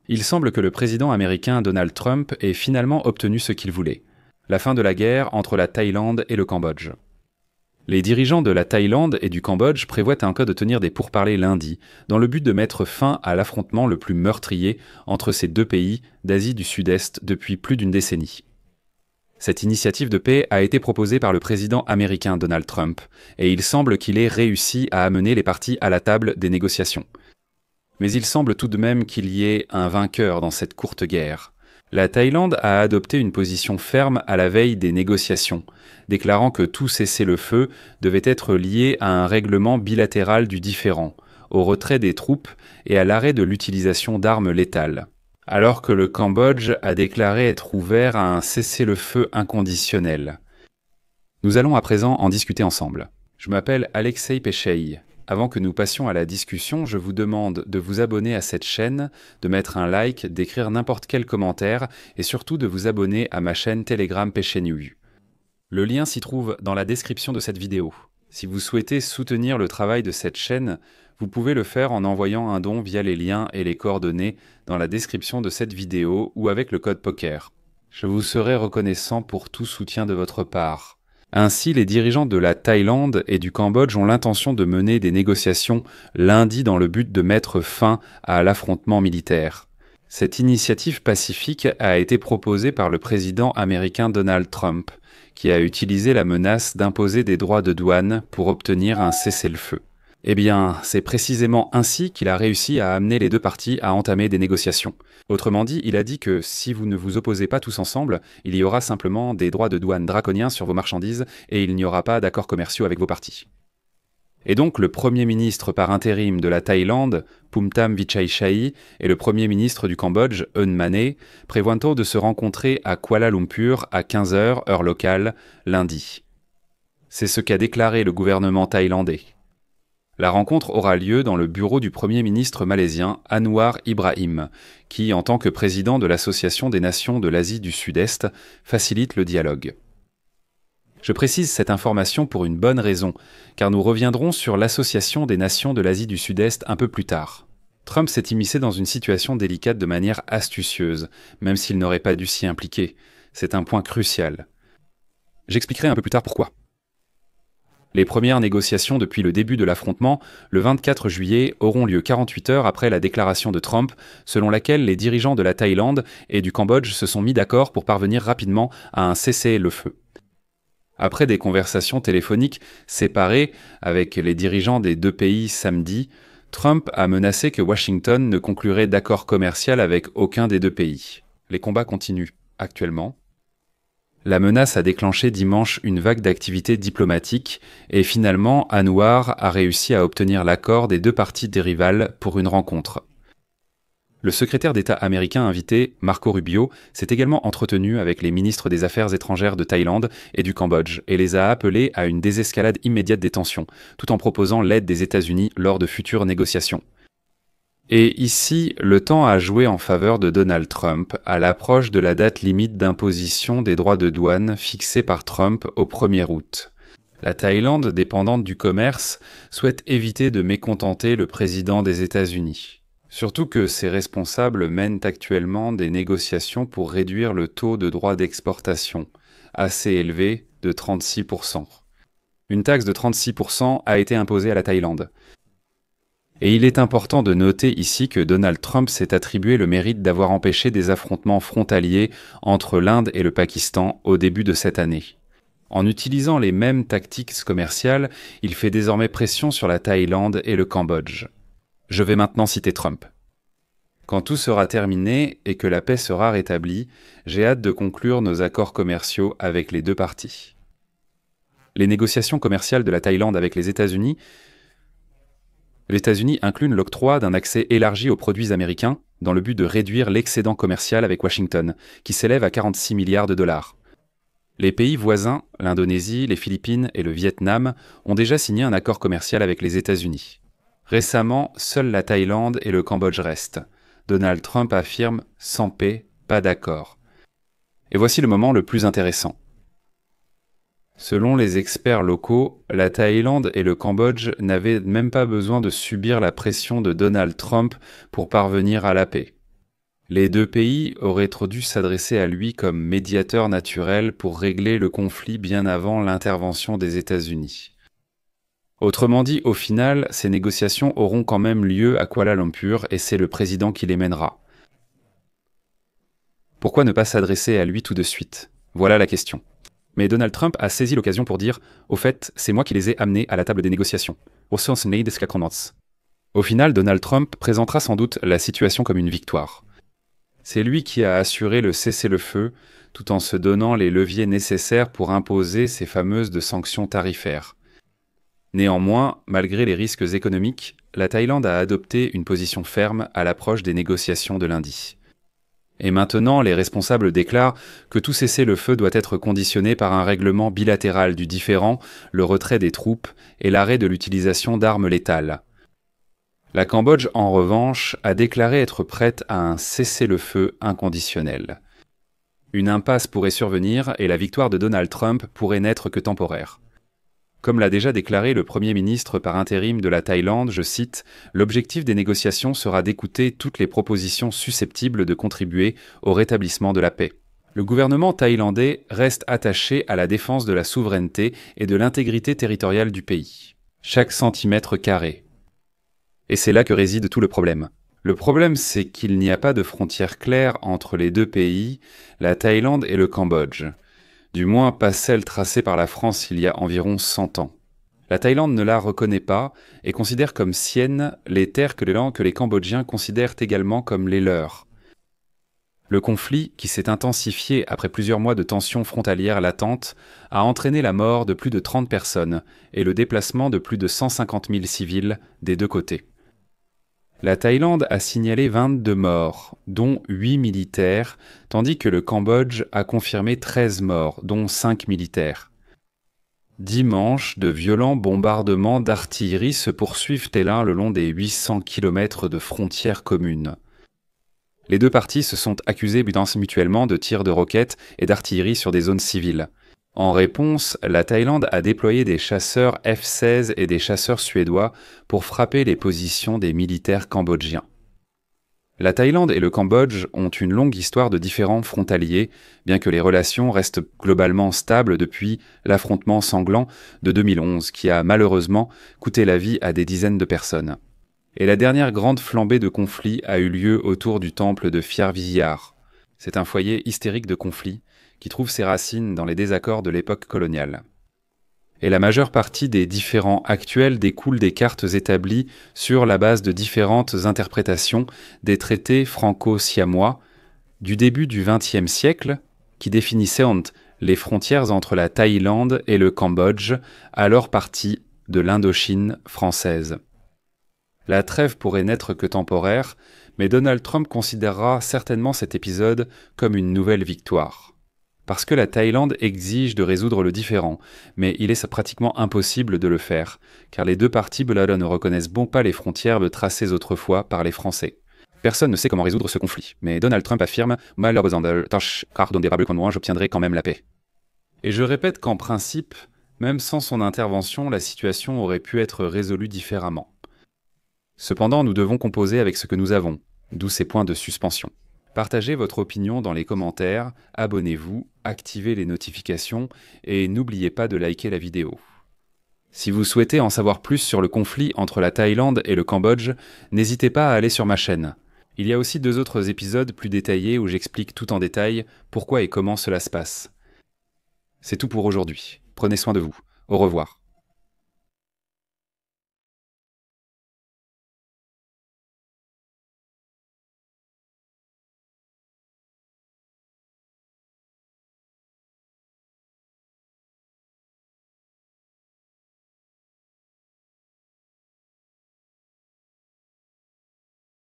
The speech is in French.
Il semble que le président américain Donald Trump ait finalement obtenu ce qu'il voulait, la fin de la guerre entre la Thaïlande et le Cambodge. Les dirigeants de la Thaïlande et du Cambodge prévoient encore de tenir des pourparlers lundi, dans le but de mettre fin à l'affrontement le plus meurtrier entre ces deux pays d'Asie du Sud-Est depuis plus d'une décennie. Cette initiative de paix a été proposée par le président américain Donald Trump, et il semble qu'il ait réussi à amener les parties à la table des négociations. Mais il semble tout de même qu'il y ait un vainqueur dans cette courte guerre. La Thaïlande a adopté une position ferme à la veille des négociations, déclarant que tout cessez-le-feu devait être lié à un règlement bilatéral du différend, au retrait des troupes et à l'arrêt de l'utilisation d'armes létales. Alors que le Cambodge a déclaré être ouvert à un cessez-le-feu inconditionnel. Nous allons à présent en discuter ensemble. Je m'appelle Alexei Pechei. Avant que nous passions à la discussion, je vous demande de vous abonner à cette chaîne, de mettre un like, d'écrire n'importe quel commentaire et surtout de vous abonner à ma chaîne Telegram Pechei. Le lien s'y trouve dans la description de cette vidéo. Si vous souhaitez soutenir le travail de cette chaîne, vous pouvez le faire en envoyant un don via les liens et les coordonnées dans la description de cette vidéo ou avec le code POKER. Je vous serai reconnaissant pour tout soutien de votre part. Ainsi, les dirigeants de la Thaïlande et du Cambodge ont l'intention de mener des négociations lundi dans le but de mettre fin à l'affrontement militaire. Cette initiative pacifique a été proposée par le président américain Donald Trump, qui a utilisé la menace d'imposer des droits de douane pour obtenir un cessez-le-feu. Eh bien, c'est précisément ainsi qu'il a réussi à amener les deux parties à entamer des négociations. Autrement dit, il a dit que si vous ne vous opposez pas tous ensemble, il y aura simplement des droits de douane draconiens sur vos marchandises et il n'y aura pas d'accords commerciaux avec vos parties. Et donc le Premier ministre par intérim de la Thaïlande, Phumtham Vichai-Chaï, et le Premier ministre du Cambodge, Hun Manet, prévoient de se rencontrer à Kuala Lumpur à 15h, heure locale, lundi. C'est ce qu'a déclaré le gouvernement thaïlandais. La rencontre aura lieu dans le bureau du Premier ministre malaisien Anwar Ibrahim, qui, en tant que président de l'Association des nations de l'Asie du Sud-Est, facilite le dialogue. Je précise cette information pour une bonne raison, car nous reviendrons sur l'Association des nations de l'Asie du Sud-Est un peu plus tard. Trump s'est immiscé dans une situation délicate de manière astucieuse, même s'il n'aurait pas dû s'y impliquer. C'est un point crucial. J'expliquerai un peu plus tard pourquoi. Les premières négociations depuis le début de l'affrontement, le 24 juillet, auront lieu 48 heures après la déclaration de Trump, selon laquelle les dirigeants de la Thaïlande et du Cambodge se sont mis d'accord pour parvenir rapidement à un cessez-le-feu. Après des conversations téléphoniques séparées avec les dirigeants des deux pays samedi, Trump a menacé que Washington ne conclurait d'accord commercial avec aucun des deux pays. Les combats continuent actuellement. La menace a déclenché dimanche une vague d'activités diplomatiques et finalement Anwar a réussi à obtenir l'accord des deux parties des rivales pour une rencontre. Le secrétaire d'État américain invité, Marco Rubio, s'est également entretenu avec les ministres des Affaires étrangères de Thaïlande et du Cambodge et les a appelés à une désescalade immédiate des tensions, tout en proposant l'aide des États-Unis lors de futures négociations. Et ici, le temps a joué en faveur de Donald Trump à l'approche de la date limite d'imposition des droits de douane fixée par Trump au 1er août. La Thaïlande, dépendante du commerce, souhaite éviter de mécontenter le président des États-Unis. Surtout que ses responsables mènent actuellement des négociations pour réduire le taux de droits d'exportation, assez élevé, de 36%. Une taxe de 36% a été imposée à la Thaïlande. Et il est important de noter ici que Donald Trump s'est attribué le mérite d'avoir empêché des affrontements frontaliers entre l'Inde et le Pakistan au début de cette année. En utilisant les mêmes tactiques commerciales, il fait désormais pression sur la Thaïlande et le Cambodge. Je vais maintenant citer Trump. Quand tout sera terminé et que la paix sera rétablie, j'ai hâte de conclure nos accords commerciaux avec les deux parties. Les négociations commerciales de la Thaïlande avec les États-Unis incluent l'octroi d'un accès élargi aux produits américains dans le but de réduire l'excédent commercial avec Washington, qui s'élève à 46 milliards de dollars. Les pays voisins, l'Indonésie, les Philippines et le Vietnam, ont déjà signé un accord commercial avec les États-Unis. Récemment, seule la Thaïlande et le Cambodge restent. Donald Trump affirme « sans paix, pas d'accord ». Et voici le moment le plus intéressant. Selon les experts locaux, la Thaïlande et le Cambodge n'avaient même pas besoin de subir la pression de Donald Trump pour parvenir à la paix. Les deux pays auraient trop dû s'adresser à lui comme médiateur naturel pour régler le conflit bien avant l'intervention des États-Unis. Autrement dit, au final, ces négociations auront quand même lieu à Kuala Lumpur et c'est le président qui les mènera. Pourquoi ne pas s'adresser à lui tout de suite? Voilà la question. Mais Donald Trump a saisi l'occasion pour dire « Au fait, c'est moi qui les ai amenés à la table des négociations. » Au final, Donald Trump présentera sans doute la situation comme une victoire. C'est lui qui a assuré le cessez-le-feu, tout en se donnant les leviers nécessaires pour imposer ces fameuses sanctions tarifaires. Néanmoins, malgré les risques économiques, la Thaïlande a adopté une position ferme à l'approche des négociations de lundi. Et maintenant, les responsables déclarent que tout cessez-le-feu doit être conditionné par un règlement bilatéral du différend, le retrait des troupes et l'arrêt de l'utilisation d'armes létales. La Cambodge, en revanche, a déclaré être prête à un cessez-le-feu inconditionnel. Une impasse pourrait survenir et la victoire de Donald Trump pourrait n'être que temporaire. Comme l'a déjà déclaré le Premier ministre par intérim de la Thaïlande, je cite, « L'objectif des négociations sera d'écouter toutes les propositions susceptibles de contribuer au rétablissement de la paix. » Le gouvernement thaïlandais reste attaché à la défense de la souveraineté et de l'intégrité territoriale du pays. Chaque centimètre carré. Et c'est là que réside tout le problème. Le problème, c'est qu'il n'y a pas de frontière claire entre les deux pays, la Thaïlande et le Cambodge. Du moins pas celle tracée par la France il y a environ 100 ans. La Thaïlande ne la reconnaît pas et considère comme siennes les terres que les Cambodgiens considèrent également comme les leurs. Le conflit, qui s'est intensifié après plusieurs mois de tensions frontalières latentes, a entraîné la mort de plus de 30 personnes et le déplacement de plus de 150 000 civils des deux côtés. La Thaïlande a signalé 22 morts, dont 8 militaires, tandis que le Cambodge a confirmé 13 morts, dont 5 militaires. Dimanche, de violents bombardements d'artillerie se poursuivent le long des 800 km de frontières communes. Les deux parties se sont accusées mutuellement de tirs de roquettes et d'artillerie sur des zones civiles. En réponse, la Thaïlande a déployé des chasseurs F-16 et des chasseurs suédois pour frapper les positions des militaires cambodgiens. La Thaïlande et le Cambodge ont une longue histoire de différends frontaliers, bien que les relations restent globalement stables depuis l'affrontement sanglant de 2011, qui a malheureusement coûté la vie à des dizaines de personnes. Et la dernière grande flambée de conflit a eu lieu autour du temple de Phiar Vihar. C'est un foyer hystérique de conflit, qui trouve ses racines dans les désaccords de l'époque coloniale. Et la majeure partie des différends actuels découlent des cartes établies sur la base de différentes interprétations des traités franco-siamois du début du XXe siècle qui définissaient les frontières entre la Thaïlande et le Cambodge, alors partie de l'Indochine française. La trêve pourrait n'être que temporaire, mais Donald Trump considérera certainement cet épisode comme une nouvelle victoire. Parce que la Thaïlande exige de résoudre le différend, mais il est pratiquement impossible de le faire, car les deux parties ne reconnaissent pas les frontières tracées autrefois par les Français. Personne ne sait comment résoudre ce conflit, mais Donald Trump affirme « j'obtiendrai quand même la paix ». Et je répète qu'en principe, même sans son intervention, la situation aurait pu être résolue différemment. Cependant, nous devons composer avec ce que nous avons, d'où ces points de suspension. Partagez votre opinion dans les commentaires, abonnez-vous, activez les notifications et n'oubliez pas de liker la vidéo. Si vous souhaitez en savoir plus sur le conflit entre la Thaïlande et le Cambodge, n'hésitez pas à aller sur ma chaîne. Il y a aussi 2 autres épisodes plus détaillés où j'explique tout en détail pourquoi et comment cela se passe. C'est tout pour aujourd'hui. Prenez soin de vous. Au revoir.